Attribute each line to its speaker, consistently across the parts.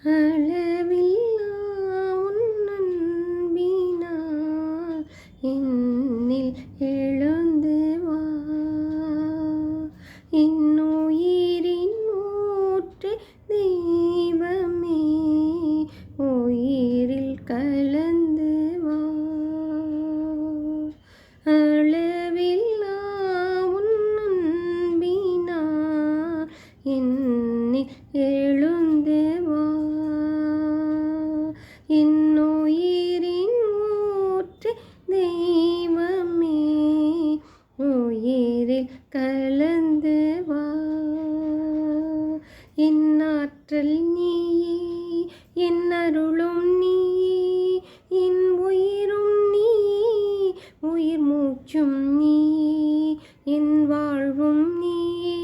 Speaker 1: அளவில்லா உன் அன்பினால் என்னில் எழுந்து வா. இன்னுயிரின் ஊற்றே தெய்வமே, உயிரில் கலந்து வா. அளவில்லா உன் அன்பினால் என்னில் எழுந்து வா. இன்னுயிரின் ஊற்றே தெய்வமே, உயிரில் கலந்து வா. என் ஆற்றல் நீயே, என் அருளும் நீயே, என் உயிரும் நீயே, உயிர் மூச்சும் நீயே, என் வாழ்வும் நீயே,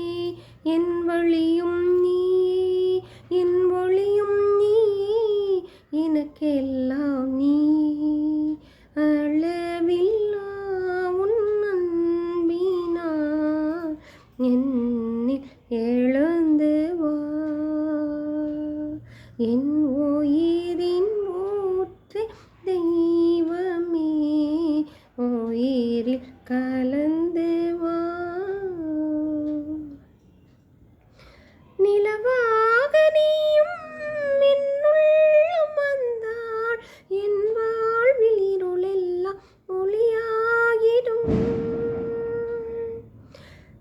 Speaker 1: என் வழியும் நீயே, என் ஒளியும் நீயே, எனக்கெல்லாம் நீயே. அளவில்லா உன் அன்பினால் என்னில் எழுந்து வா. என் உயிரின் ஊற்றே தெய்வமே, உயிரில் கலந்து வா. நிலவாக நீயும் என்னுள்ளம் வந்தால் என் வாழ்வில் இருளெல்லாம் ஒளியாகிடும்.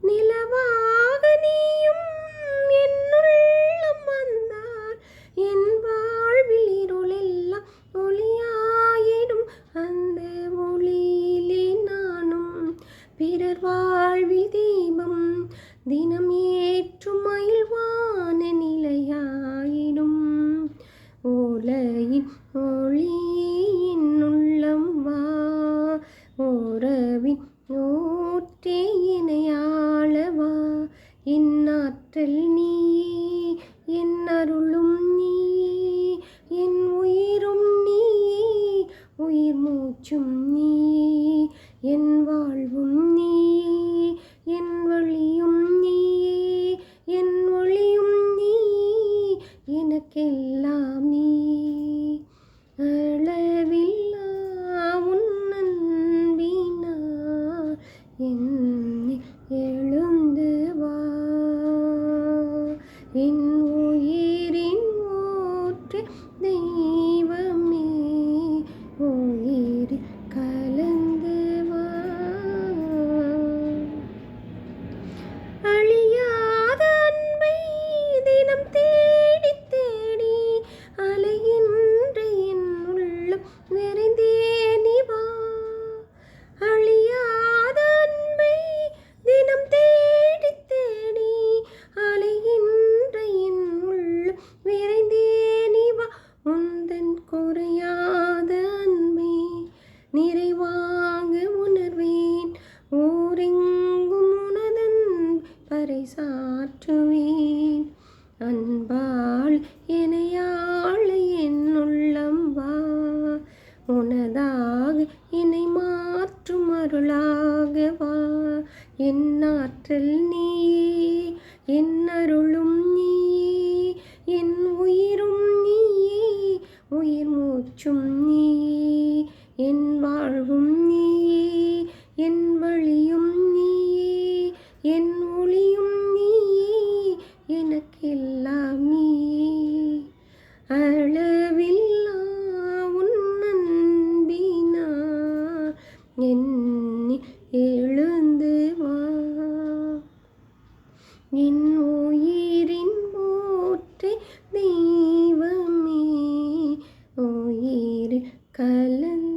Speaker 1: நிலவாக நீயும் என்னுள்ளம் வந்தால் என் வாழ்வில் இருளெல்லாம் ஒளியாகிடும். அந்த ஒளியிலே நானும் பிறர் வாழ்வில் தீபம் தினம் ஏற்றும் மயில்வான நிலையாயிடும். ஓலையின் ஒளியே என்னுள்ளம் வா, உறவின் ஊற்றே இணையாள வா. என் ஆற்றல் நீயே, என் அருளும் நீயே, என் உயிரும் நீயே, உயிர் மூச்சும் நீயே, என் வாழ்வும் நீயே, என் வழியும் நீயே, என் ஒளியும் நீயே, எனக்கெல்லாம் நீயே. அளவில்லா உன் அன்பினால் என்னில் எழுந்து வா. என் உயிரின் ஊற்றே தெய்வமே, உயிரில் கலந்து வா. அழியாத அன்பை தினம் தேடி தேடி அலைகின்ற என் உள்ளம் நிறைந்தே நீ வா. அழியாத அன்பை தினம் தேடி தேடி அலைகின்ற என் உள்ளம் நிறைந்தே நீ வா. உந்தன் குறையாத அன்பை நிறைவாக உணர்வேன், ஊரெங்கும் உனதன் பறைசாற்றுவேன். அன்பால் எனையாள என் உள்ளம் வா, உனதாக என்னை மாற்றும் அருளாக வா. என் ஆற்றல் நீயே, என் அருளும் நீயே, என் உயிரும் நீயே, உயிர் மூச்சும் நீயே, என் வாழ்வும் நீயே, என் வழியும் நீயே, என் ஒளியும் நீயே, எனக்கெல்லாம் நீயே. அளவில்லா உன் அன்பினால் என்னில் எழுந்து வா. என் உயிரின் ஊற்றே தெய்வமே, உயிரில் கலந்து